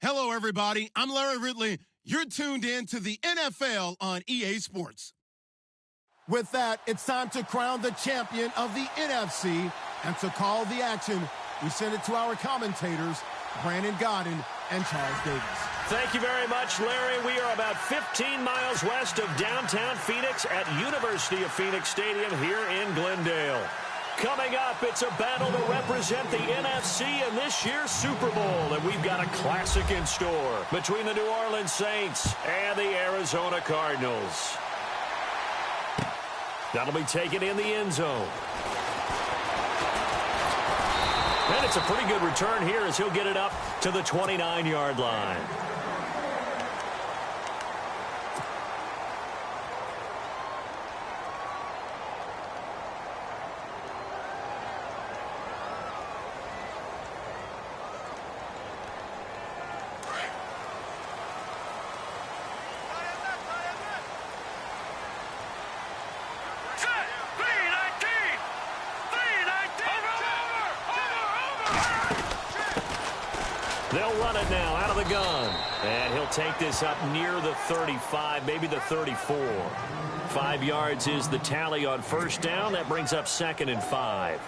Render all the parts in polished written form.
Hello, everybody. I'm Larry Ridley. You're tuned in to the NFL on EA Sports. With that, it's time to crown the champion of the NFC. And to call the action, we send it to our commentators, Brandon Godden and Charles Davis. Thank you very much, Larry. We are about 15 miles west of downtown Phoenix at University of Phoenix Stadium here in Glendale. Coming up, it's a battle to represent the NFC in this year's Super Bowl, and we've got a classic in store between the New Orleans Saints and the Arizona Cardinals. That'll be taken in the end zone. And it's a pretty good return here as he'll get it up to the 29-yard line. They'll run it now out of the gun. And he'll take this up near the 35, maybe the 34. 5 yards is the tally on first down. That brings up 2nd and 5.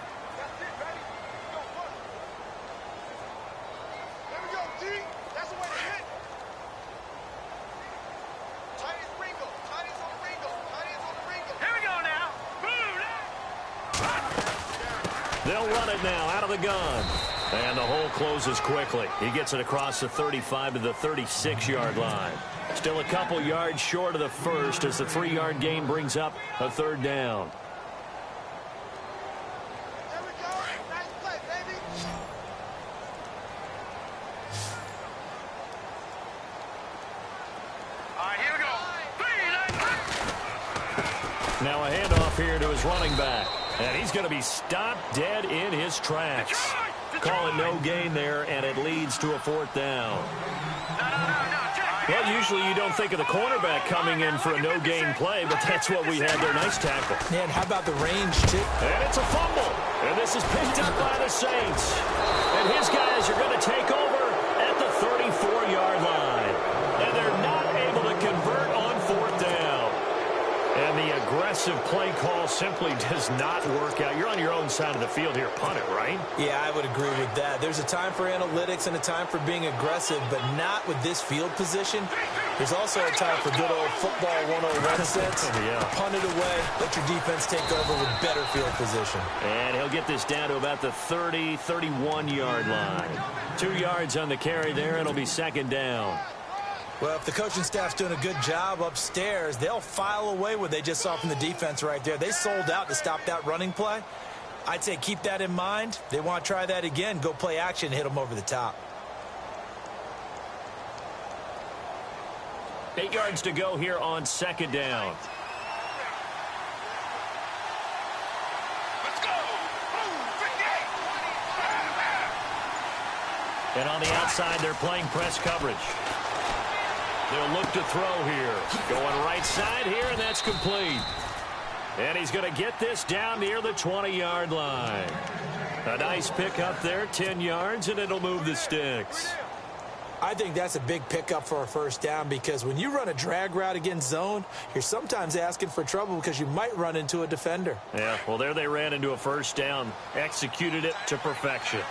They'll run it now out of the gun. And the hole closes quickly. He gets it across the 35 to the 36-yard line. Still a couple yards short of the first as the 3-yard gain brings up a 3rd down. There we go. Nice play, baby. All right, here we go. Now a handoff here to his running back. And he's going to be stopped dead in his tracks. Call it no gain there, and it leads to a 4th down. Well, usually you don't think of the cornerback coming in for a no-gain play, but that's what we had there. Nice tackle. Man, how about the range, too? And it's a fumble. And this is picked up by the Saints. And his guys are going to take over at the 34-yard line. And they're not able to convert on 4th down. And the aggressive play call simply does not work out. You're on your own side of the field here. Punt it, right? Yeah, I would agree with that. There's a time for analytics and a time for being aggressive, but not with this field position. There's also a time for good old football 101 sense. Yeah. Punt it away. Let your defense take over with better field position. And he'll get this down to about the 30, 31-yard line. 2 yards on the carry there. It'll be 2nd down. Well, if the coaching staff's doing a good job upstairs, they'll file away what they just saw from the defense right there. They sold out to stop that running play. I'd say keep that in mind. They want to try that again. Go play action, hit them over the top. 8 yards to go here on 2nd down. Let's go. And on the outside, they're playing press coverage. They'll look to throw here. Going right side here, and that's complete. And he's going to get this down near the 20-yard line. A nice pick up there, 10 yards, and it'll move the sticks. I think that's a big pickup for a 1st down because when you run a drag route against zone, you're sometimes asking for trouble because you might run into a defender. Yeah, well, there they ran into a 1st down. Executed it to perfection.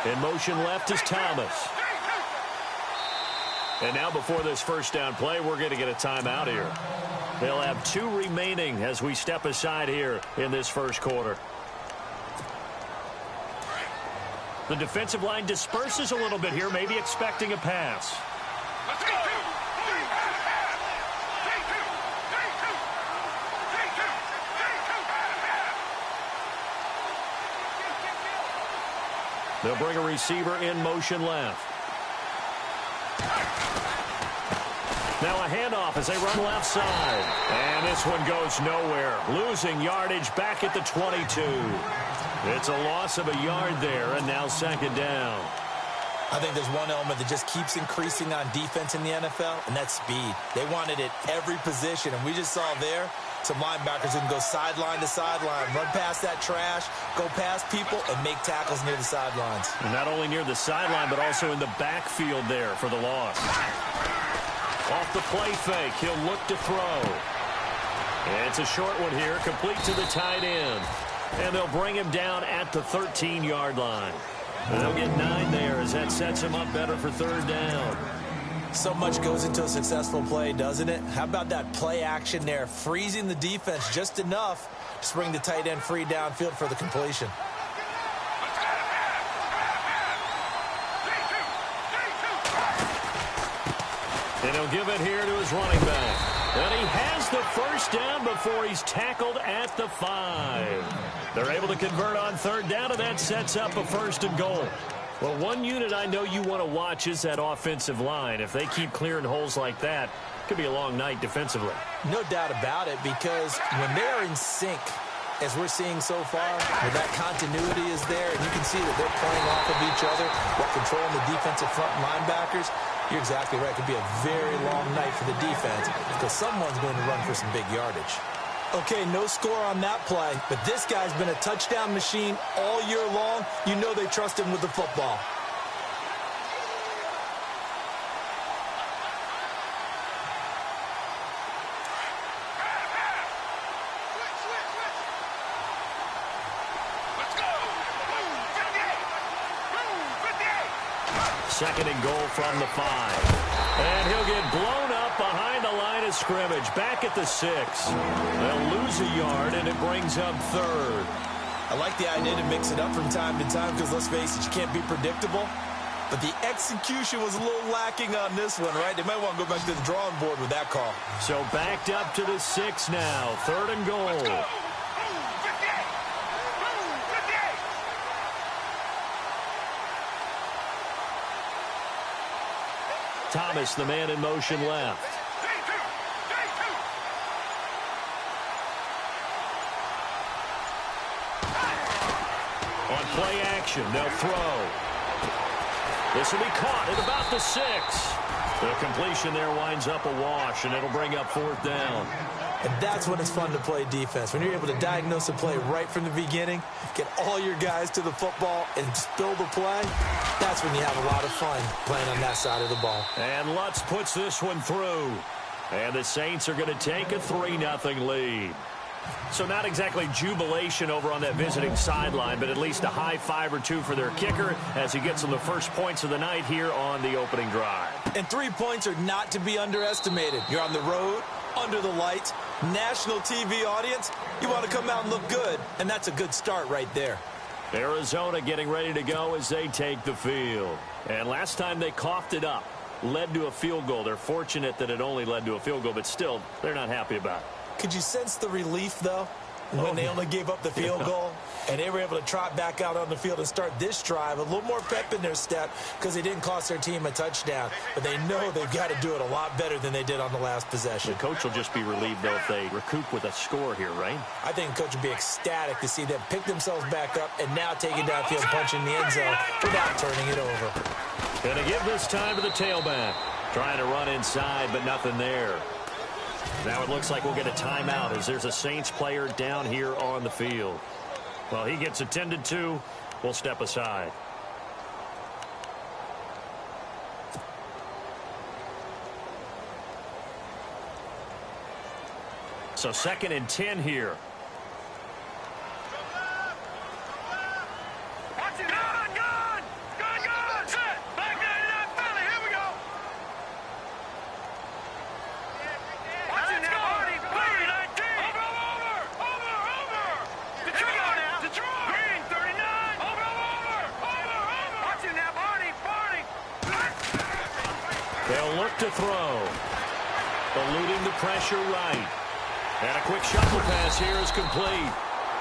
In motion left is Thomas. And now before this 1st down play, we're going to get a timeout here. They'll have 2 remaining as we step aside here in this 1st quarter. The defensive line disperses a little bit here, maybe expecting a pass. Let's go. They'll bring a receiver in motion left. Now a handoff as they run left side. And this one goes nowhere. Losing yardage back at the 22. It's a loss of a yard there, and now 2nd down. I think there's one element that just keeps increasing on defense in the NFL, and that's speed. They want it at every position, and we just saw there Some linebackers who can go sideline to sideline, run past that trash, go past people, and make tackles near the sidelines. And not only near the sideline, but also in the backfield there for the loss. Off the play fake, he'll look to throw. And it's a short one here, complete to the tight end. And they'll bring him down at the 13-yard line. And they'll get 9 there as that sets him up better for third down. So much goes into a successful play, doesn't it? How about that play action there, freezing the defense just enough to bring the tight end free downfield for the completion. And he'll give it here to his running back. And he has the first down before he's tackled at the 5. They're able to convert on third down, and that sets up a 1st and goal. Well, one unit I know you want to watch is that offensive line. If they keep clearing holes like that, it could be a long night defensively. No doubt about it, because when they're in sync, as we're seeing so far, where that continuity is there, and you can see that they're playing off of each other while controlling the defensive front linebackers, you're exactly right. It could be a very long night for the defense because someone's going to run for some big yardage. Okay, no score on that play, but this guy's been a touchdown machine all year long. You know they trust him with the football. Second and goal from the 5. And he'll get blown up behind the line of scrimmage. Back at the 6. They'll lose a yard, and it brings up third. I like the idea to mix it up from time to time because, let's face it, you can't be predictable. But the execution was a little lacking on this one, right? They might want to go back to the drawing board with that call. So backed up to the 6 now. Third and goal. Thomas, the man in motion left. On play action, they'll throw. This will be caught at about the 6. The completion there winds up a wash, and it'll bring up 4th down. And that's when it's fun to play defense. When you're able to diagnose a play right from the beginning, get all your guys to the football and spill the play, that's when you have a lot of fun playing on that side of the ball. And Lutz puts this one through. And the Saints are going to take a 3-0 lead. So not exactly jubilation over on that visiting sideline, but at least a high 5 or 2 for their kicker as he gets them the first points of the night here on the opening drive. And 3 points are not to be underestimated. You're on the road, under the lights, national TV audience. You want to come out and look good, and that's a good start right there. Arizona getting ready to go as they take the field. And last time they coughed it up, led to a field goal. They're fortunate that it only led to a field goal, but still, they're not happy about it. Could you sense the relief, though, when they only gave up the field goal and they were able to trot back out on the field and start this drive? A little more pep in their step because they didn't cost their team a touchdown, but they know they've got to do it a lot better than they did on the last possession. The coach will just be relieved, though, if they recoup with a score here, right? I think the coach would be ecstatic to see them pick themselves back up and now take it downfield, punch in the end zone without turning it over. Going to give this time to the tailback. Trying to run inside, but nothing there. Now it looks like we'll get a timeout as there's a Saints player down here on the field. Well, he gets attended to. We'll step aside. So 2nd and 10 here. They'll look to throw. Eluding the pressure right. And a quick shuffle pass here is complete.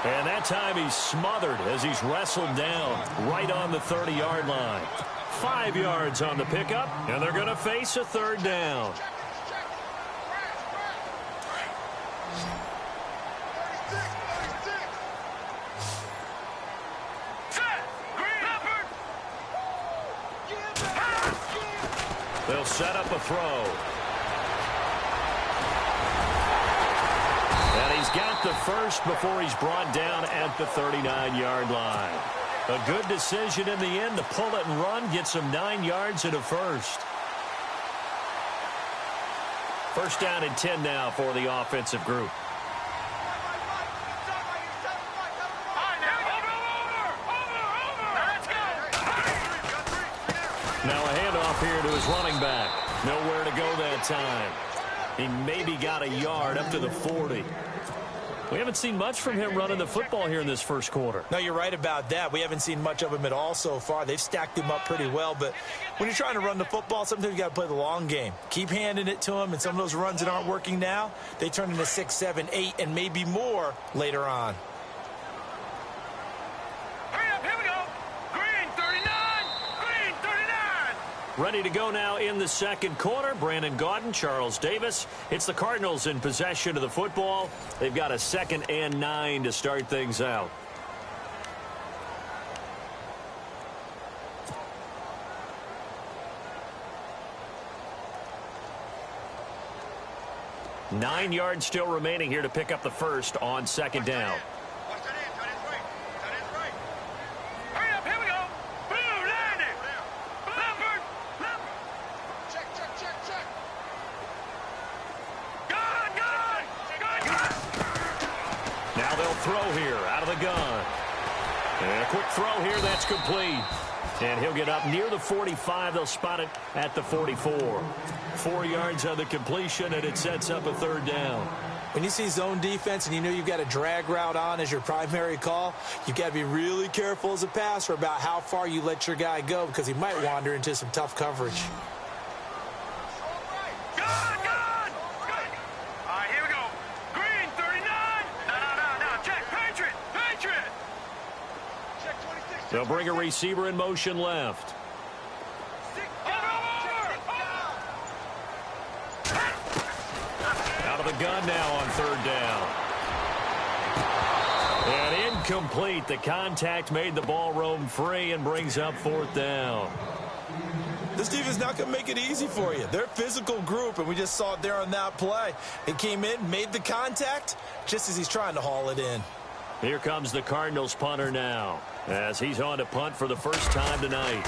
And that time he's smothered as he's wrestled down right on the 30-yard line. 5 yards on the pickup, and they're going to face a 3rd down. They'll set up a throw. And he got the first before he's brought down at the 39-yard line. A good decision in the end to pull it and run, get some 9 yards and a first. First down and 10 now for the offensive group. Now a handoff here to his running back. Nowhere to go that time. He maybe got a yard up to the 40. We haven't seen much from him running the football here in this first quarter. No, you're right about that. We haven't seen much of him at all so far. They've stacked him up pretty well, but when you're trying to run the football, sometimes you got to play the long game. Keep handing it to him, and some of those runs that aren't working now, they turn into 6, 7, 8, and maybe more later on. Ready to go now in the second quarter. Brandon Gaudin, Charles Davis. It's the Cardinals in possession of the football. They've got a 2nd and 9 to start things out. Nine yards still remaining here to pick up the first on second down. Throw here out of the gun. And a quick throw here, that's complete. And he'll get up near the 45. They'll spot it at the 44. 4 yards on the completion, and it sets up a third down. When you see zone defense and you know you've got a drag route on as your primary call, you've got to be really careful as a passer about how far you let your guy go because he might wander into some tough coverage. They'll bring a receiver in motion left. Out of the gun now on third down. And incomplete. The contact made the ball roam free and brings up fourth down. This defense is not going to make it easy for you. They're a physical group, and we just saw it there on that play. It came in, made the contact, just as he's trying to haul it in. Here comes the Cardinals punter now, as he's on to punt for the first time tonight.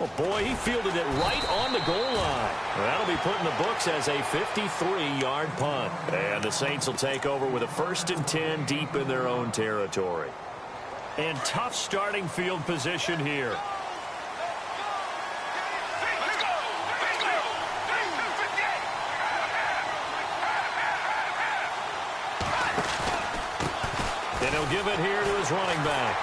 Oh, boy, he fielded it right on the goal line. That'll be put in the books as a 53-yard punt. And the Saints will take over with a 1st and 10 deep in their own territory. And tough starting field position here. And he'll give it here to his running back.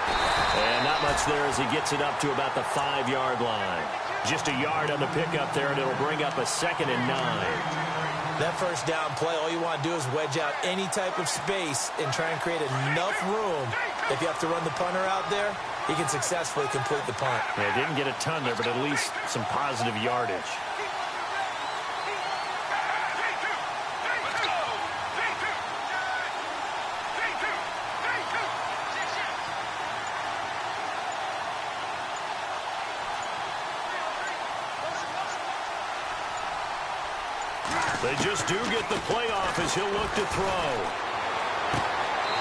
And not much there as he gets it up to about the 5-yard line. Just a yard on the pickup there, and it'll bring up a 2nd and 9. That first down play, all you want to do is wedge out any type of space and try and create enough room. If you have to run the punter out there, he can successfully complete the punt. Yeah, didn't get a ton there, but at least some positive yardage. They just do get the playoff as he'll look to throw.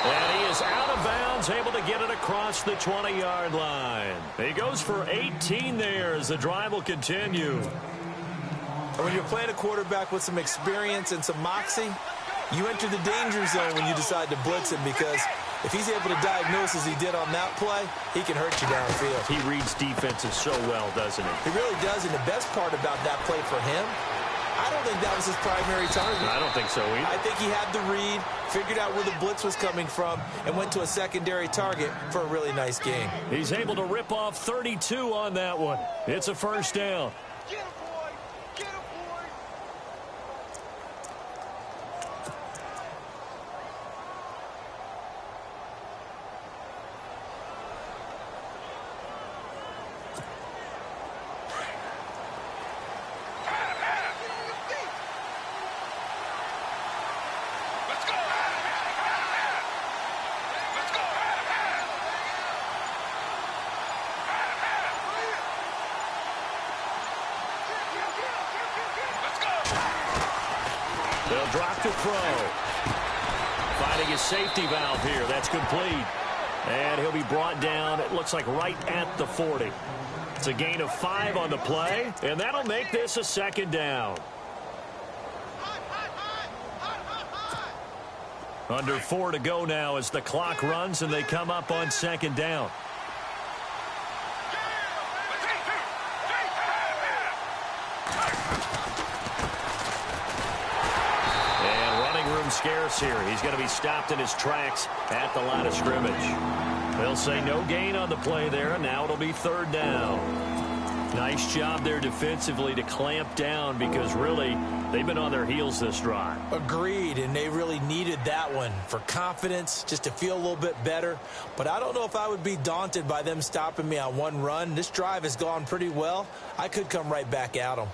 And he is out of bounds, able to get it across the 20-yard line. He goes for 18 there as the drive will continue. When you're playing a quarterback with some experience and some moxie, you enter the danger zone when you decide to blitz him, because if he's able to diagnose as he did on that play, he can hurt you downfield. He reads defenses so well, doesn't he? He really does, and the best part about that play for him, I don't think that was his primary target. I don't think so either. I think he had the read, figured out where the blitz was coming from, and went to a secondary target for a really nice game. He's able to rip off 32 on that one. It's a first down. Get him, boy! Get him, boy! They'll drop to throw. Finding his safety valve here. That's complete. And he'll be brought down, it looks like right at the 40. It's a gain of 5 on the play, and that'll make this a second down. Under 4 to go now as the clock runs and they come up on second down. And running room scarce here. He's going to be stopped in his tracks at the line of scrimmage. They'll say no gain on the play there. Now it'll be third down. Nice job there defensively to clamp down because really they've been on their heels this drive. Agreed, and they really needed that one for confidence, just to feel a little bit better. But I don't know if I would be daunted by them stopping me on one run. This drive has gone pretty well. I could come right back at them.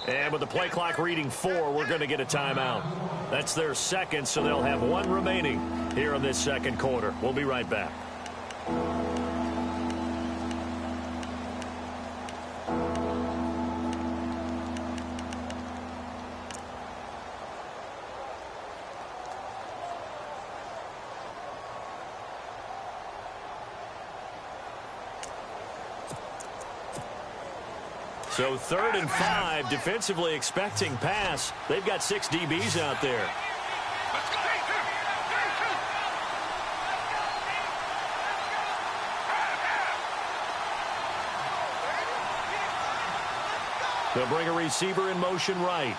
And with the play clock reading 4, we're going to get a timeout. That's their second, so they'll have 1 remaining here in this second quarter. We'll be right back. So 3rd and 5, defensively expecting pass. They've got 6 DBs out there. They'll bring a receiver in motion right.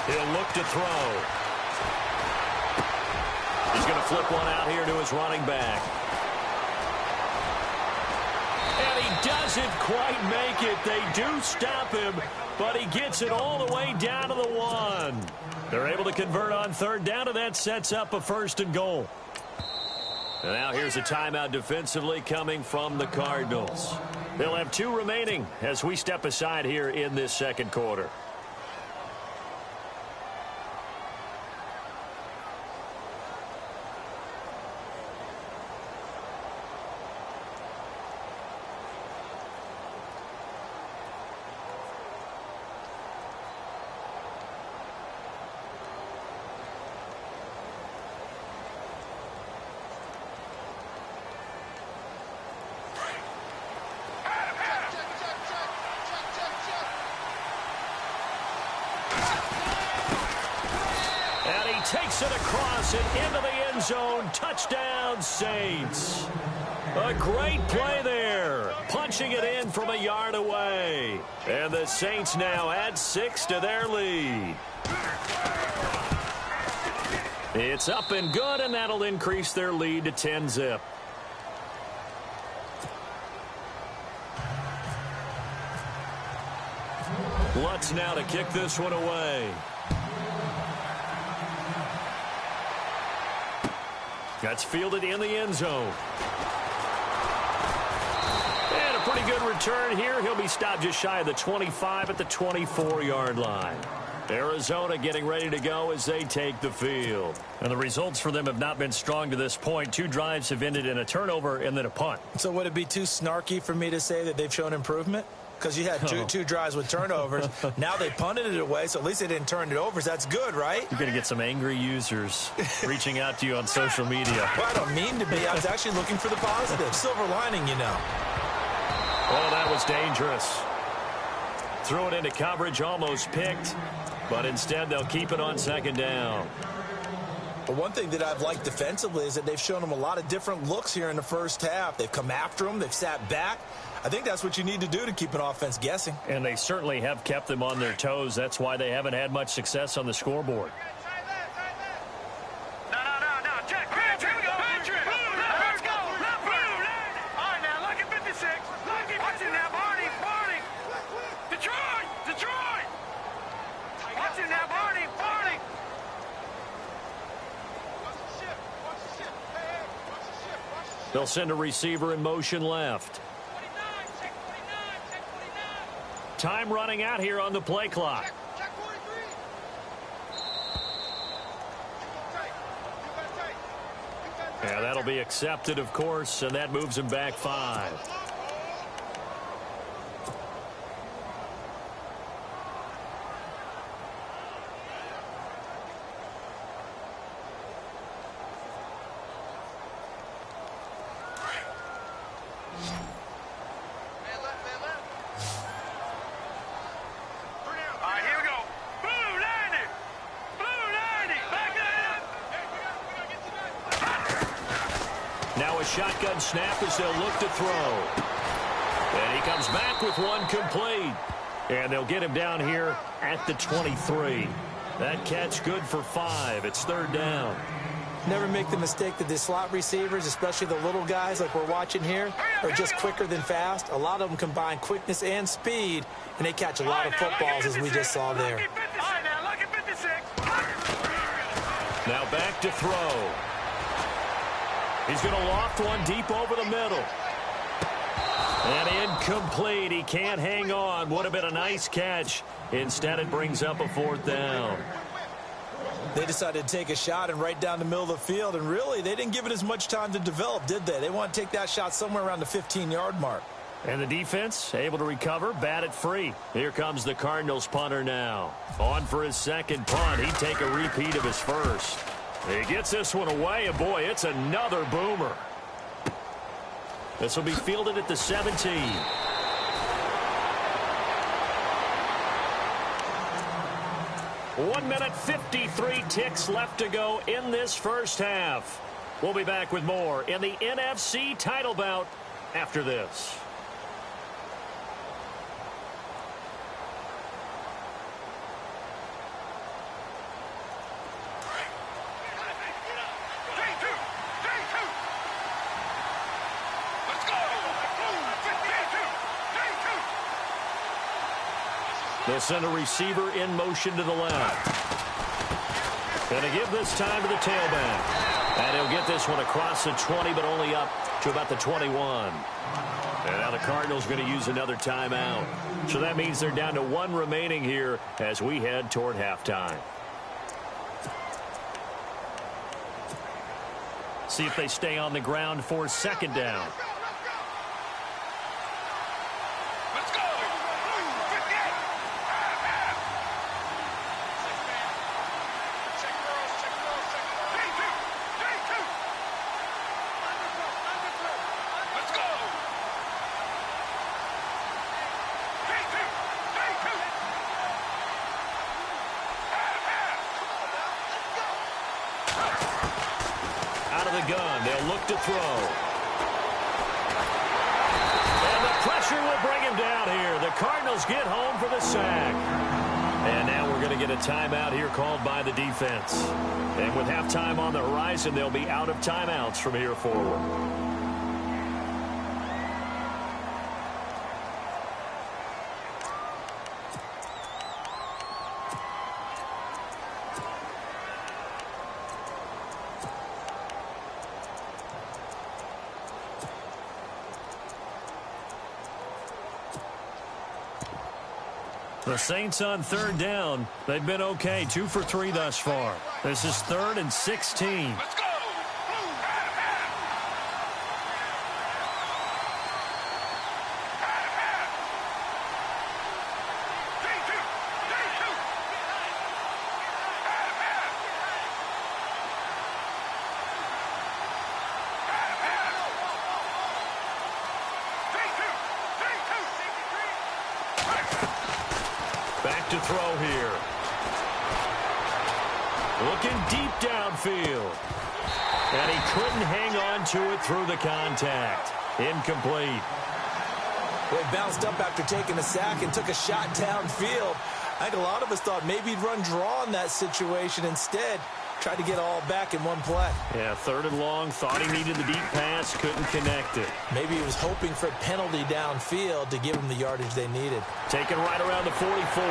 He'll look to throw. He's going to flip one out here to his running back. And he doesn't quite make it. They do stop him, but he gets it all the way down to the 1. They're able to convert on third down, and that sets up a 1st and goal. And now here's a timeout defensively coming from the Cardinals. They'll have 2 remaining as we step aside here in this second quarter. Takes it across and into the end zone. Touchdown, Saints. A great play there. Punching it in from a yard away. And the Saints now add 6 to their lead. It's up and good, and that'll increase their lead to 10-zip. Lutz now to kick this one away. That's fielded in the end zone. And a pretty good return here. He'll be stopped just shy of the 25 at the 24-yard line. Arizona getting ready to go as they take the field. And the results for them have not been strong to this point. 2 drives have ended in a turnover and then a punt. So would it be too snarky for me to say that they've shown improvement? Because you had two drives with turnovers. Now they punted it away, so at least they didn't turn it over. So that's good, right? You're going to get some angry users reaching out to you on social media. Well, I don't mean to be. I was actually looking for the positive. Silver lining, you know. Oh, that was dangerous. Threw it into coverage, almost picked. But instead, they'll keep it on second down. But one thing that I've liked defensively is that they've shown them a lot of different looks here in the first half. They've come after them. They've sat back. I think that's what you need to do to keep an offense guessing. And they certainly have kept them on their toes. That's why they haven't had much success on the scoreboard. No. Check. Here we go. Let's go. All right, now, lucky 56. Watch it now, Barney. Detroit. Watch it now, Barney. Watch the ship. Hey, watch the ship. They'll send a receiver in motion left. Time running out here on the play clock. Yeah, that'll be accepted, of course, and that moves him back 5. Now a shotgun snap as they'll look to throw. And he comes back with one complete. And they'll get him down here at the 23. That catch good for 5. It's 3rd down. Never make the mistake that the slot receivers, especially the little guys like we're watching here, are just quicker than fast. A lot of them combine quickness and speed, and they catch a lot of footballs, as we just saw there. Now back to throw. He's going to loft one deep over the middle. And incomplete. He can't hang on. Would have been a nice catch. Instead, it brings up a 4th down. They decided to take a shot and right down the middle of the field, and really, they didn't give it as much time to develop, did they? They want to take that shot somewhere around the 15-yard mark. And the defense able to recover, bat it free. Here comes the Cardinals punter now. On for his 2nd punt. He'd take a repeat of his 1st. He gets this one away, and boy, it's another boomer. This will be fielded at the 17. 1 minute, 53 ticks left to go in this first half. We'll be back with more in the NFC title bout after this. They'll send a receiver in motion to the left. Going to give this time to the tailback. And he'll get this one across the 20, but only up to about the 21. And now the Cardinals going to use another timeout. So that means they're down to 1 remaining here as we head toward halftime. See if they stay on the ground for 2nd down. Gun. They'll look to throw. And the pressure will bring him down here. The Cardinals get home for the sack. And now we're going to get a timeout here called by the defense. And with halftime on the horizon, they'll be out of timeouts from here forward. The Saints on 3rd down. They've been okay. 2 for 3 thus far. This is 3rd and 16. Let's go! Back to throw here. Looking deep downfield. And he couldn't hang on to it through the contact. Incomplete. Well, he bounced up after taking a sack and took a shot downfield. I think a lot of us thought maybe he'd run draw in that situation. Instead, tried to get all back in one play. Yeah, 3rd and long. Thought he needed the deep pass. Couldn't connect it. Maybe he was hoping for a penalty downfield to give him the yardage they needed. Taken right around the 44.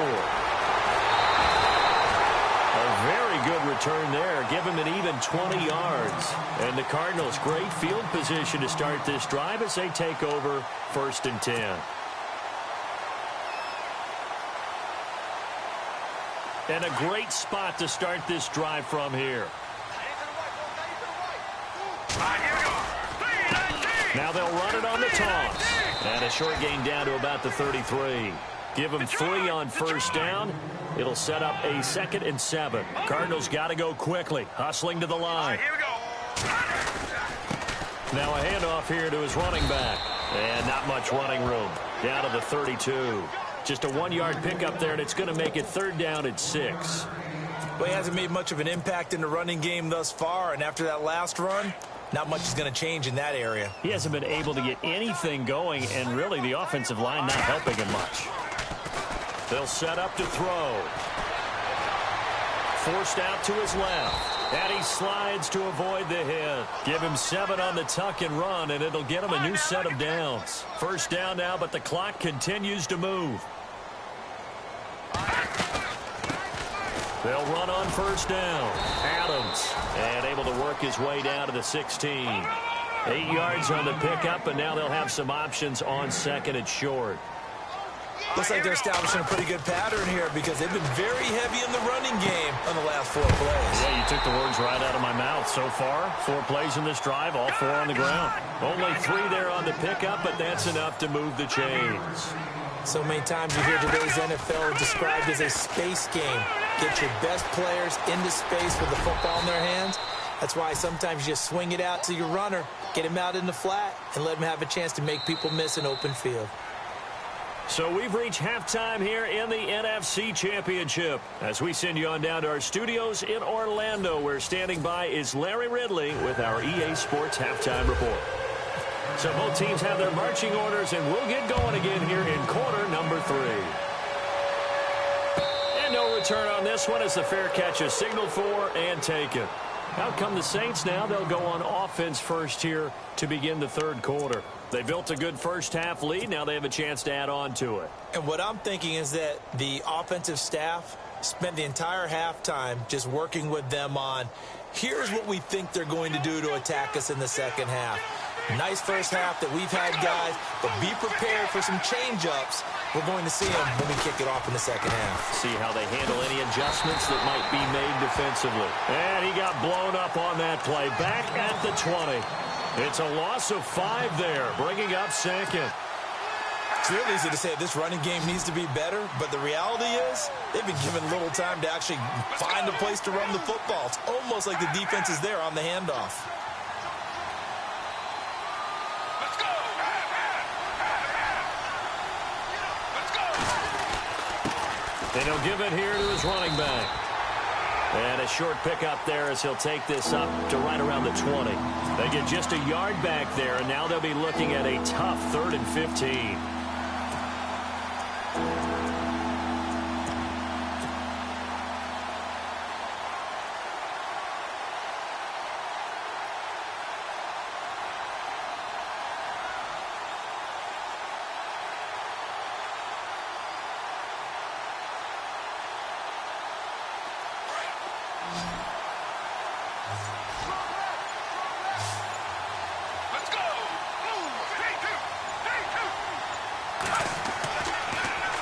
A very good return there. Give him an even 20 yards. And the Cardinals, great field position to start this drive as they take over 1st and 10. And a great spot to start this drive from here. Now they'll run it on the toss. And a short gain down to about the 33. Give them 3 on first down. It'll set up a 2nd and 7. Cardinals got to go quickly, hustling to the line. Now a handoff here to his running back. And not much running room. Down to the 32. Just a 1-yard pickup there, and it's going to make it 3rd down and 6. Well, he hasn't made much of an impact in the running game thus far, and after that last run, not much is going to change in that area. He hasn't been able to get anything going, and really the offensive line not helping him much. They'll set up to throw. Forced out to his left. And he slides to avoid the hit. Give him 7 on the tuck and run, and it'll get him a new set of downs. First down now, but the clock continues to move. They'll run on first down. Adams, and able to work his way down to the 16. 8 yards on the pickup, and now they'll have some options on 2nd and short. Looks like they're establishing a pretty good pattern here because they've been very heavy in the running game on the last 4 plays. Yeah, you took the words right out of my mouth. So far, 4 plays in this drive, all 4 on the ground. Only 3 there on the pickup, but that's enough to move the chains. So many times you hear today's NFL described as a space game. Get your best players into space with the football in their hands. That's why sometimes you just swing it out to your runner, get him out in the flat, and let him have a chance to make people miss an open field. So we've reached halftime here in the NFC Championship. As we send you on down to our studios in Orlando, where standing by is Larry Ridley with our EA Sports Halftime Report. So both teams have their marching orders, and we'll get going again here in quarter number 3. And no return on this one as the fair catch is signaled for and taken. Out come the Saints now. They'll go on offense first here to begin the 3rd quarter. They built a good first-half lead. Now they have a chance to add on to it. And what I'm thinking is that the offensive staff spent the entire halftime just working with them on, here's what we think they're going to do to attack us in the second half. Nice first half that we've had, guys, but be prepared for some change-ups. We're going to see them when we kick it off in the second half. See how they handle any adjustments that might be made defensively. And he got blown up on that play. Back at the 20. It's a loss of 5 there, bringing up 2nd. It's real easy to say this running game needs to be better, but the reality is they've been given little time to actually find a place to run the football. It's almost like the defense is there on the handoff. And he'll give it here to his running back. And a short pickup there as he'll take this up to right around the 20. They get just a yard back there, and now they'll be looking at a tough 3rd and 15.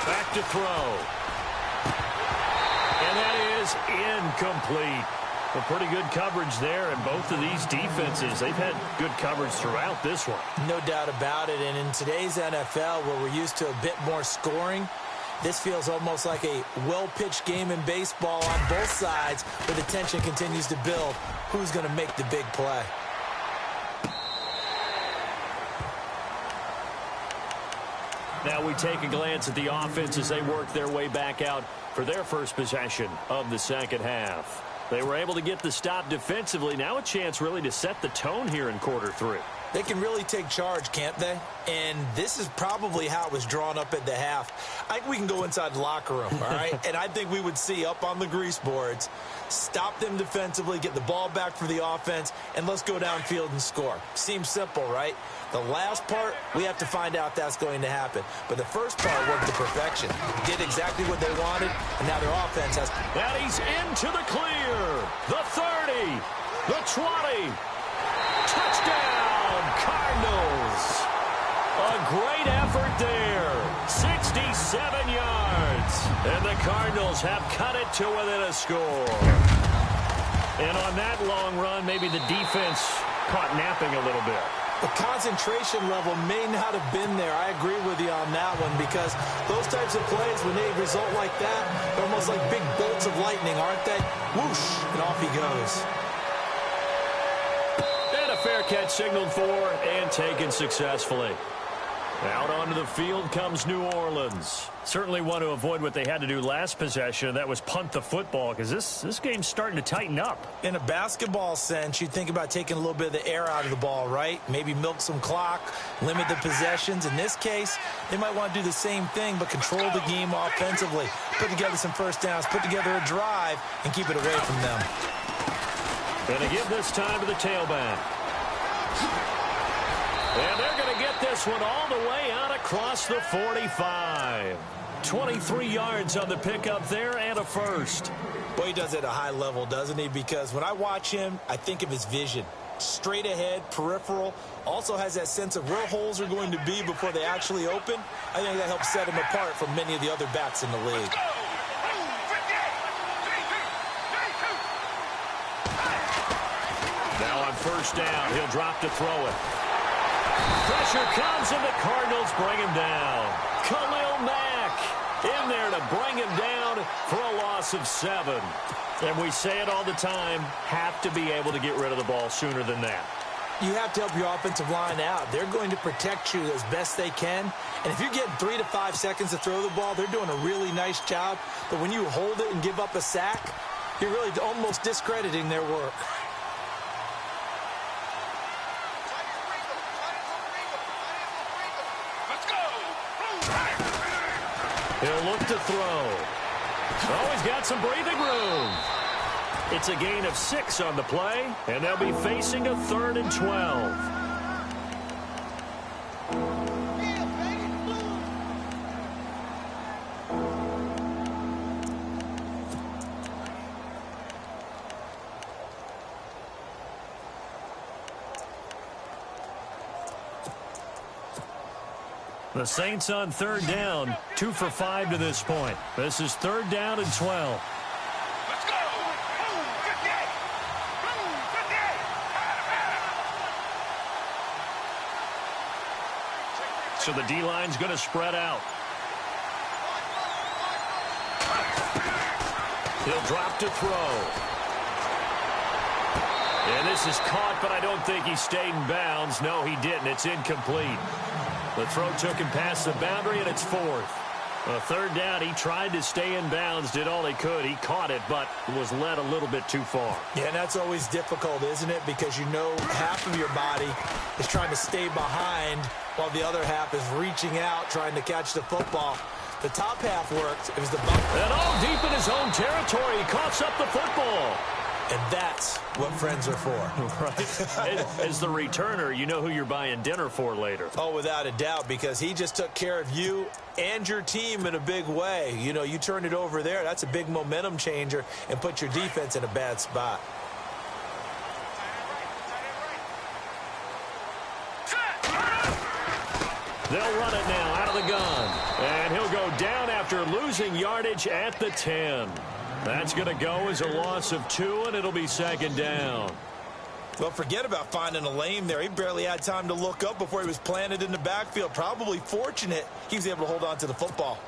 Back to throw. And that is incomplete. Well, pretty good coverage there, and both of these defenses, they've had good coverage throughout this one. No doubt about it, and in today's NFL, where we're used to a bit more scoring, this feels almost like a well-pitched game in baseball on both sides, where the tension continues to build. Who's going to make the big play? Now we take a glance at the offense as they work their way back out for their first possession of the second half. They were able to get the stop defensively. Now a chance really to set the tone here in quarter 3. They can really take charge, can't they? And this is probably how it was drawn up at the half. I think we can go inside the locker room, all right? And I think we would see up on the grease boards, stop them defensively, get the ball back for the offense, and let's go downfield and score. Seems simple, right? The last part, we have to find out that's going to happen. But the first part worked to perfection. Did exactly what they wanted, and now their offense has... And he's into the clear. The 30. The 20. Touchdown, Cardinals. A great effort there. 67 yards. And the Cardinals have cut it to within a score. And on that long run, maybe the defense caught napping a little bit. The concentration level may not have been there. I agree with you on that one, because those types of plays, when they result like that, they're almost like big bolts of lightning, aren't they? Whoosh, and off he goes. And a fair catch signaled for and taken successfully. Out onto the field comes New Orleans. Certainly want to avoid what they had to do last possession. That was punt the football, because this game's starting to tighten up. In a basketball sense, you think about taking a little bit of the air out of the ball, right? Maybe milk some clock, limit the possessions. In this case, they might want to do the same thing, but control the game offensively. Put together some first downs, put together a drive, and keep it away from them. Going to give this time to the tailback. And they're going to get this one all the way out across the 45. 23 yards on the pickup there and a first. Well, he does it at a high level, doesn't he? Because when I watch him, I think of his vision. Straight ahead, peripheral. Also has that sense of where holes are going to be before they actually open. I think that helps set him apart from many of the other backs in the league. Now on first down, he'll drop to throw it. Pressure comes, and the Cardinals bring him down. Khalil Mack in there to bring him down for a loss of 7. And we say it all the time, have to be able to get rid of the ball sooner than that. You have to help your offensive line out. They're going to protect you as best they can. And if you're getting 3 to 5 seconds to throw the ball, they're doing a really nice job. But when you hold it and give up a sack, you're really almost discrediting their work. He'll look to throw. Oh, he's got some breathing room. It's a gain of 6 on the play, and they'll be facing a 3rd and 12. The Saints on 3rd down, 2 for 5 to this point. This is 3rd down and 12. Let's go! 58! 58! So the D-line's going to spread out. He'll drop to throw. And this is caught, but I don't think he stayed in bounds. No, he didn't. It's incomplete. The throw took him past the boundary, and it's 4th. On 3rd down, he tried to stay in bounds, did all he could. He caught it, but was led a little bit too far. Yeah, and that's always difficult, isn't it? Because you know half of your body is trying to stay behind while the other half is reaching out, trying to catch the football. The top half worked. It was the bump. And all deep in his own territory, he coughs up the football. And that's what friends are for. Right. As the returner, you know who you're buying dinner for later. Oh, without a doubt, because he just took care of you and your team in a big way. You know, you turn it over there, that's a big momentum changer and put your defense in a bad spot. They'll run it now out of the gun. And he'll go down after losing yardage at the 10. That's going to go as a loss of 2, and it'll be 2nd down. Well, forget about finding a lane there. He barely had time to look up before he was planted in the backfield. Probably fortunate he was able to hold on to the football.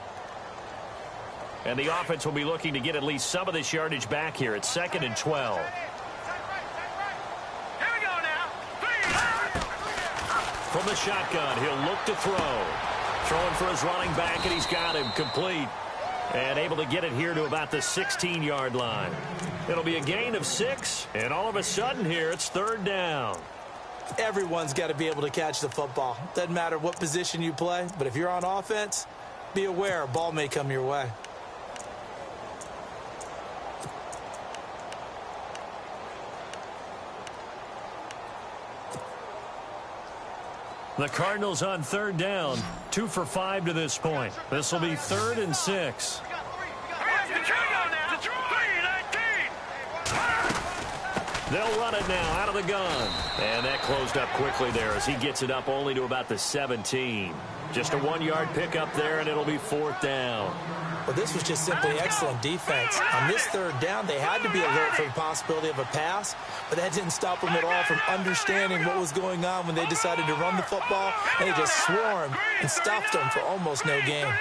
And the offense will be looking to get at least some of this yardage back here. It's 2nd and 12. Here we go now. 3. From the shotgun, he'll look to throw. Throwing for his running back, and he's got him complete. And able to get it here to about the 16-yard line. It'll be a gain of 6, and all of a sudden here, it's 3rd down. Everyone's got to be able to catch the football. Doesn't matter what position you play, but if you're on offense, be aware a ball may come your way. The Cardinals on 3rd down, 2 for 5 to this point. This will be 3rd and 6. They'll run it now out of the gun. And that closed up quickly there as he gets it up only to about the 17. Just a 1-yard pickup there, and it'll be 4th down. Well, this was just simply excellent defense. On this third down, they had to be alert for the possibility of a pass, but that didn't stop them at all from understanding what was going on when they decided to run the football, and they just swarmed and stuffed them for almost no gain.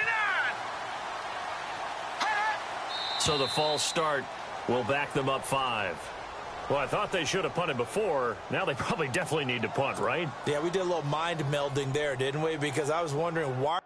So the false start will back them up 5. Well, I thought they should have punted before. Now they probably definitely need to punt, right? Yeah, we did a little mind melding there, didn't we? Because I was wondering why.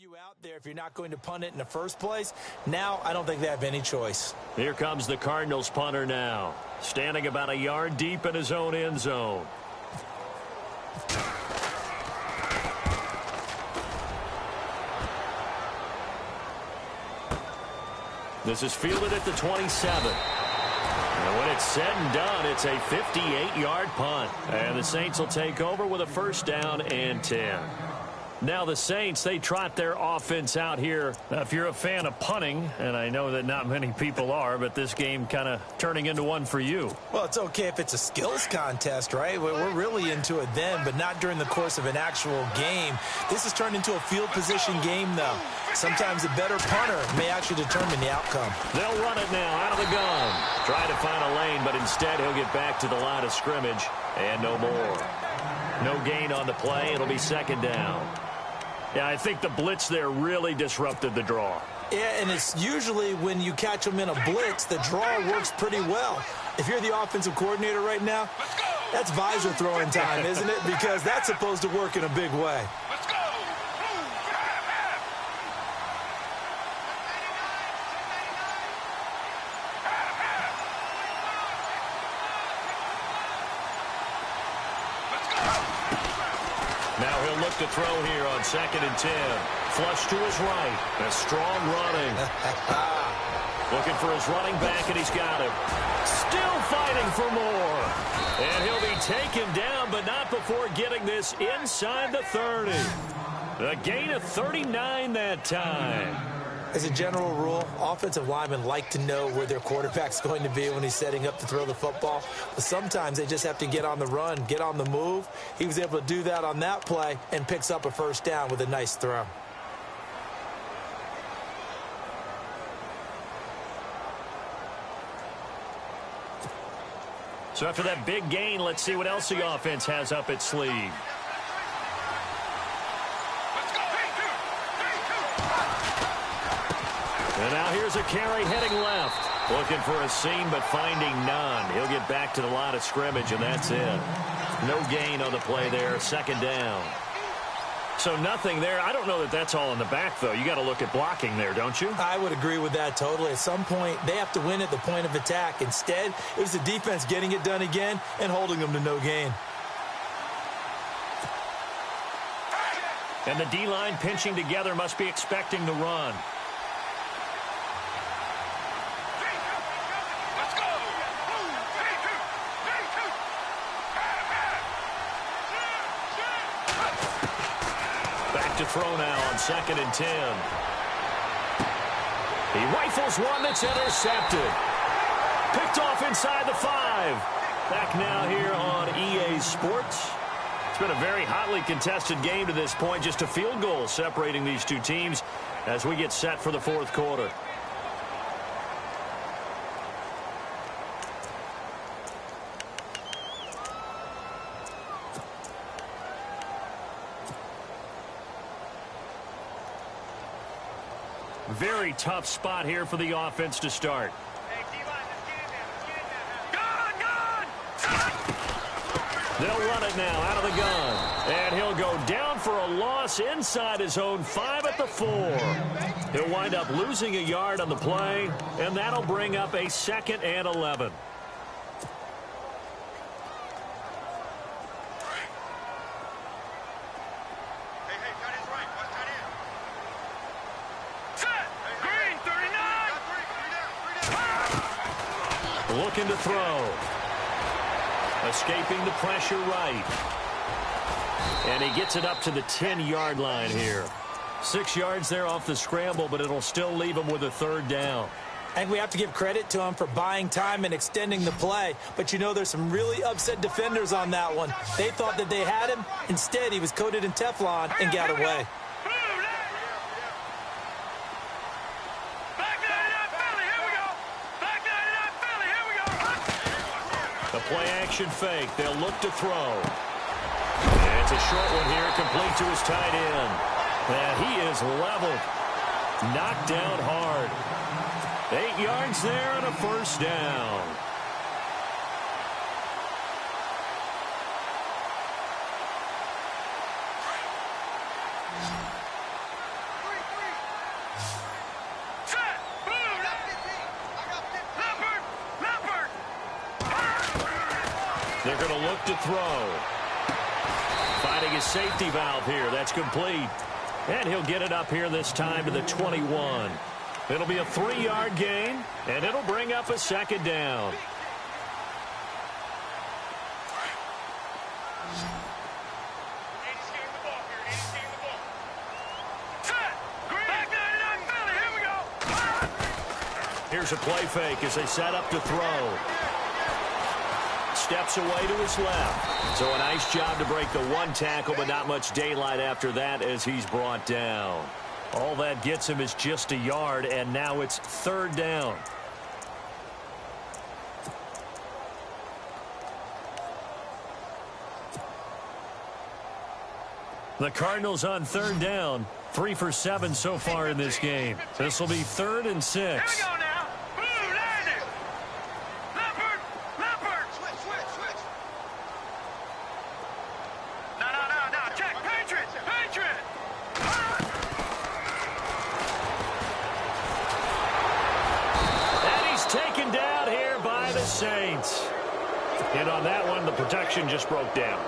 You out there if you're not going to punt it in the first place. Now I don't think they have any choice. Here comes the Cardinals punter now, standing about a yard deep in his own end zone. This is fielded at the 27. And when it's said and done, it's a 58-yard punt, and the Saints will take over with a first down and 10. Now the Saints, they trot their offense out here. Now, if you're a fan of punting, and I know that not many people are, but this game kind of turning into one for you. Well, it's okay if it's a skills contest, right? We're really into it then, but not during the course of an actual game. This has turned into a field position game, though. Sometimes a better punter may actually determine the outcome. They'll run it now out of the gun. Try to find a lane, but instead he'll get back to the line of scrimmage, and no more. No gain on the play. It'll be second down. Yeah, I think the blitz there really disrupted the draw. Yeah, and it's usually when you catch them in a blitz, the draw works pretty well. If you're the offensive coordinator right now, that's visor throwing time, isn't it? Because that's supposed to work in a big way. Let's go. Now he'll look to throw here on 2nd and 10. Flush to his right. A strong running. Looking for his running back, and he's got him. Still fighting for more. And he'll be taken down, but not before getting this inside the 30. A gain of 39 that time. As a general rule, offensive linemen like to know where their quarterback's going to be when he's setting up to throw the football. But sometimes they just have to get on the run, get on the move. He was able to do that on that play and picks up a first down with a nice throw. So after that big gain, let's see what else the offense has up its sleeve. And now here's a carry heading left. Looking for a seam, but finding none. He'll get back to the line of scrimmage, and that's it. No gain on the play there. Second down. So nothing there. I don't know that that's all in the back, though. You got to look at blocking there, don't you? I would agree with that totally. At some point, they have to win at the point of attack. Instead, it was the defense getting it done again and holding them to no gain. And the D-line pinching together must be expecting the run. To throw now on 2nd and 10. He rifles one that's intercepted. Picked off inside the 5. Back now here on EA Sports. It's been a very hotly contested game to this point. Just a field goal separating these two teams as we get set for the fourth quarter. Very tough spot here for the offense to start. Hey, D-line, let's get in there. Let's get in there. Gone! They'll run it now out of the gun. And he'll go down for a loss inside his own 5 at the 4. He'll wind up losing a yard on the play, and that'll bring up a 2nd and 11. Looking to throw. Escaping the pressure right. And he gets it up to the 10-yard line here. 6 yards there off the scramble, but it'll still leave him with a 3rd down. And we have to give credit to him for buying time and extending the play. But you know, there's some really upset defenders on that one. They thought that they had him. Instead, he was coated in Teflon and got away. The play-action fake. They'll look to throw. And it's a short one here, complete to his tight end. And he is leveled. Knocked down hard. 8 yards there and a 1st down. They're going to look to throw. Finding his safety valve here. That's complete. And he'll get it up here this time to the 21. It'll be a 3-yard gain, and it'll bring up a 2nd down. Here's a play fake as they set up to throw. Steps away to his left. So a nice job to break the 1 tackle, but not much daylight after that as he's brought down. All that gets him is just a yard, and now it's 3rd down. The Cardinals on 3rd down. 3 for 7 so far in this game. This will be 3rd and 6. Here we go now. Saints. And on that one, the protection just broke down.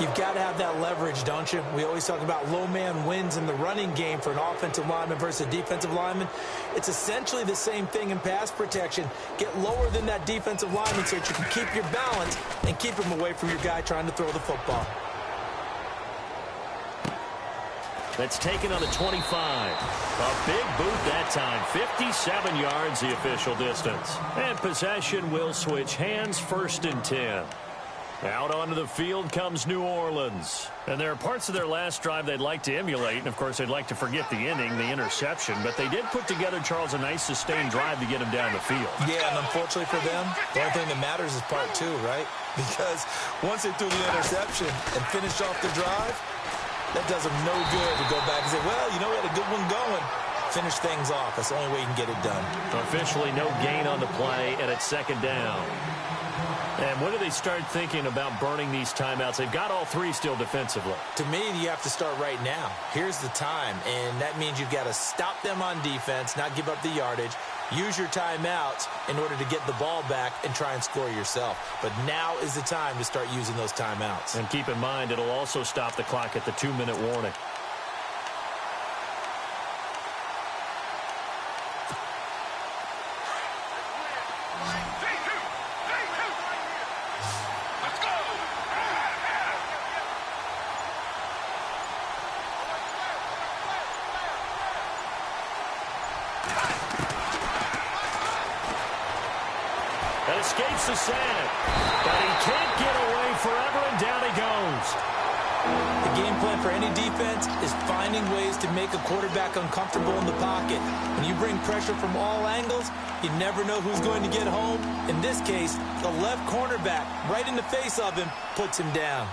You've got to have that leverage, don't you? We always talk about low man wins in the running game for an offensive lineman versus a defensive lineman. It's essentially the same thing in pass protection. Get lower than that defensive lineman so that you can keep your balance and keep him away from your guy trying to throw the football. That's taken on the 25. A big boot that time. 57 yards the official distance. And possession will switch hands, 1st and 10. Out onto the field comes New Orleans. And there are parts of their last drive they'd like to emulate. And, of course, they'd like to forget the inning, the interception. But they did put together, Charles, a nice sustained drive to get him down the field. Yeah, and unfortunately for them, the only thing that matters is part 2, right? Because once they threw the interception and finished off the drive, that does them no good to go back and say, well, you know, we had a good one going. Finish things off. That's the only way you can get it done. Officially no gain on the play, and it's 2nd down. And when do they start thinking about burning these timeouts? They've got all 3 still defensively. To me, you have to start right now. Here's the time, and that means you've got to stop them on defense, not give up the yardage, use your timeouts in order to get the ball back and try and score yourself. But now is the time to start using those timeouts. And keep in mind, it'll also stop the clock at the 2-minute warning. Escapes the sack, but he can't get away forever, and down he goes. The game plan for any defense is finding ways to make a quarterback uncomfortable in the pocket. When you bring pressure from all angles, you never know who's going to get home. In this case, the left cornerback, right in the face of him, puts him down.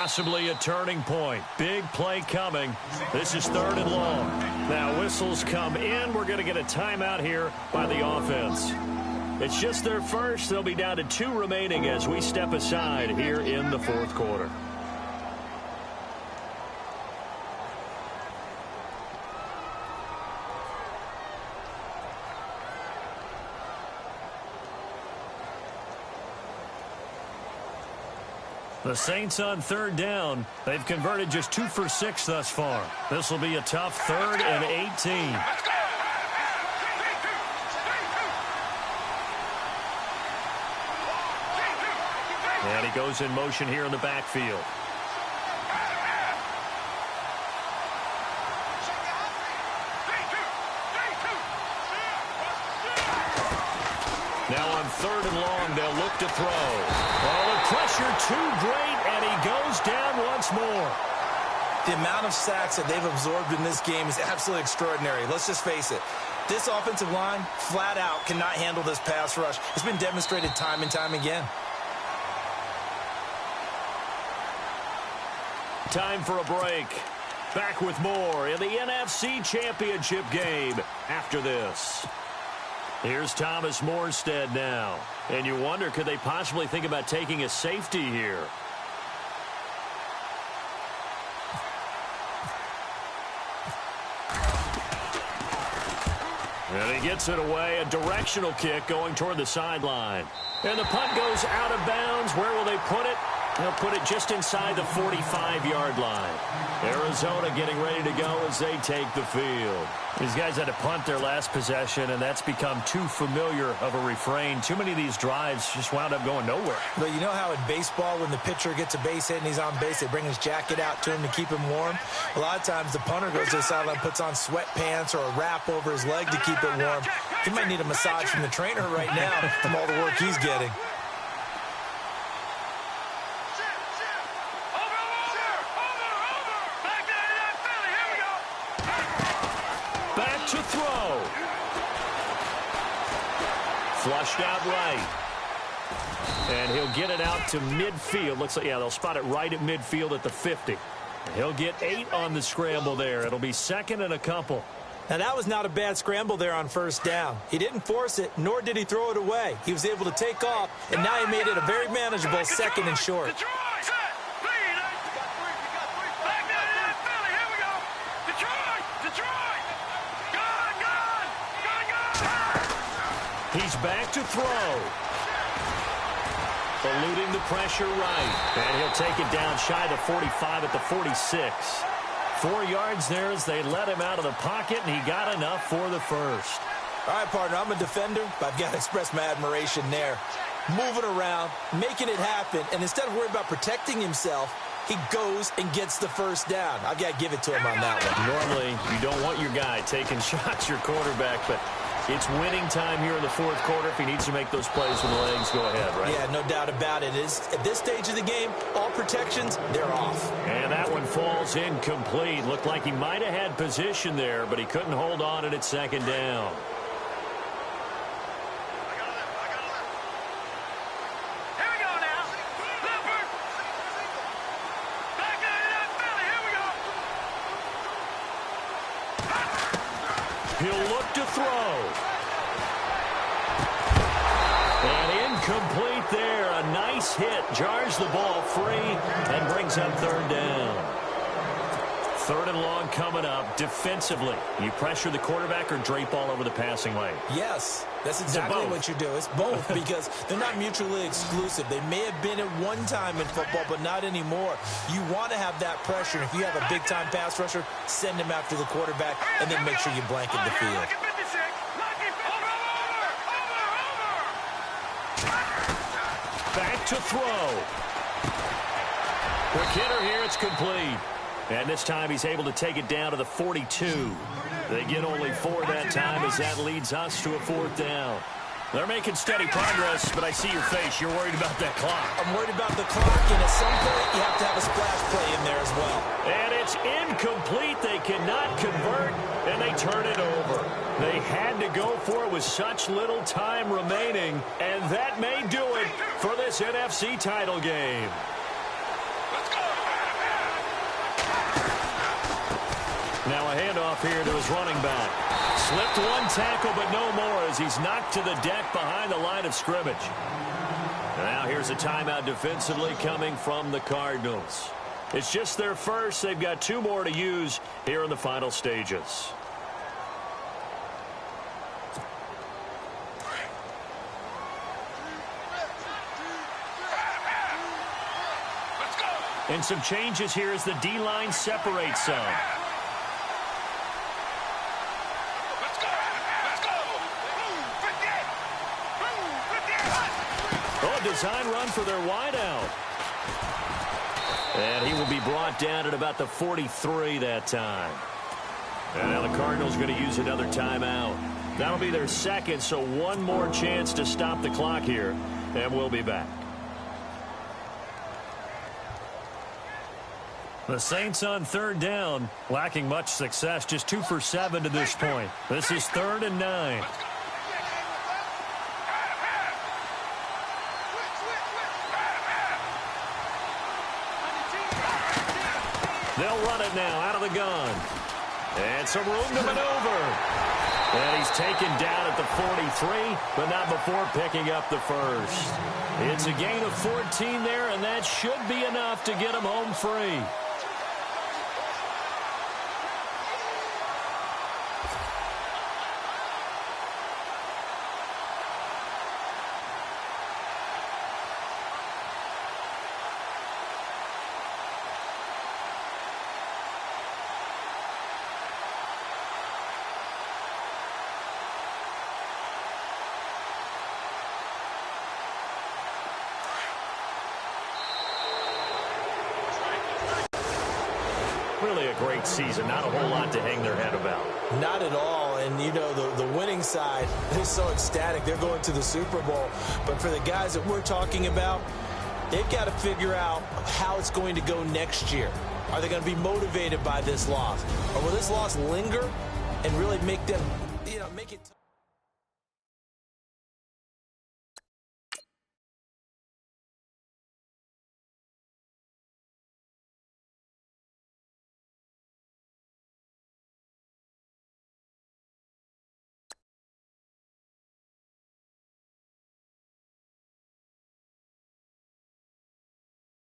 Possibly a turning point. Big play coming. This is 3rd and long. Now whistles come in. We're going to get a timeout here by the offense. It's just their first. They'll be down to 2 remaining as we step aside here in the 4th quarter. The Saints on 3rd down. They've converted just 2 for 6 thus far. This will be a tough 3rd and 18. And he goes in motion here in the backfield. Now on 3rd and long, they'll look to throw. Oh, the pressure too great, and he goes down once more. The amount of sacks that they've absorbed in this game is absolutely extraordinary. Let's just face it. This offensive line, flat out, cannot handle this pass rush. It's been demonstrated time and time again. Time for a break. Back with more in the NFC Championship game after this. Here's Thomas Morstead now. And you wonder, could they possibly think about taking a safety here? And he gets it away. A directional kick going toward the sideline. And the punt goes out of bounds. Where will they put it? They'll put it just inside the 45-yard line. Arizona getting ready to go as they take the field. These guys had to punt their last possession, and that's become too familiar of a refrain. Too many of these drives just wound up going nowhere. But you know how in baseball, when the pitcher gets a base hit and he's on base, they bring his jacket out to him to keep him warm? A lot of times the punter goes to the sideline, puts on sweatpants or a wrap over his leg to keep it warm. He might need a massage from the trainer right now from all the work he's getting. To throw. Flushed out right. And he'll get it out to midfield. Looks like, yeah, they'll spot it right at midfield at the 50. He'll get 8 on the scramble there. It'll be 2nd and a couple. Now, that was not a bad scramble there on 1st down. He didn't force it, nor did he throw it away. He was able to take off, and now he made it a very manageable 2nd and short. He's back to throw. Eluding the pressure right. And he'll take it down shy of the 45 at the 46. 4 yards there as they let him out of the pocket, and he got enough for the first. All right, partner, I'm a defender, but I've got to express my admiration there. Moving around, making it happen, and instead of worrying about protecting himself, he goes and gets the first down. I've got to give it to him on that one. Normally, you don't want your guy taking shots, your quarterback, but it's winning time here in the 4th quarter. If he needs to make those plays with the legs, go ahead, right? Yeah, no doubt about it. At this stage of the game, all protections, they're off. And that one falls incomplete. Looked like he might have had position there, but he couldn't hold on at 2nd down. He'll look to throw. And incomplete there. A nice hit. Jars the ball free and brings up 3rd down. 3rd and long coming up. Defensively, you pressure the quarterback or drape all over the passing lane? Yes, that's exactly what you do. It's both because they're not mutually exclusive. They may have been at one time in football, but not anymore. You want to have that pressure. And if you have a big-time pass rusher, send him after the quarterback and then make sure you blanket the field. Back to throw. Quick hitter here. It's complete. And this time he's able to take it down to the 42. They get only 4 that time as that leads us to a 4th down. They're making steady progress, but I see your face. You're worried about that clock. I'm worried about the clock, and at some point you have to have a splash play in there as well. And it's incomplete. They cannot convert, and they turn it over. They had to go for it with such little time remaining, and that may do it for this NFC title game. Let's go! Now a handoff here to his running back. Slipped one tackle, but no more as he's knocked to the deck behind the line of scrimmage. Now here's a timeout defensively coming from the Cardinals. It's just their first. They've got 2 more to use here in the final stages. And some changes here as the D-line separates some. Oh, a design run for their wideout. And he will be brought down at about the 43 that time. And now the Cardinals are going to use another timeout. That'll be their second, so one more chance to stop the clock here. And we'll be back. The Saints on 3rd down, lacking much success, just 2 for 7 to this point. This is 3rd and 9. They'll run it now out of the gun. And some room to maneuver. And he's taken down at the 43, but not before picking up the first. It's a gain of 14 there, and that should be enough to get him home free. Really a great season. Not a whole lot to hang their head about. Not at all. And, you know, the winning side is so ecstatic. They're going to the Super Bowl. But for the guys that we're talking about, they've got to figure out how it's going to go next year. Are they going to be motivated by this loss? Or will this loss linger and really make them, make it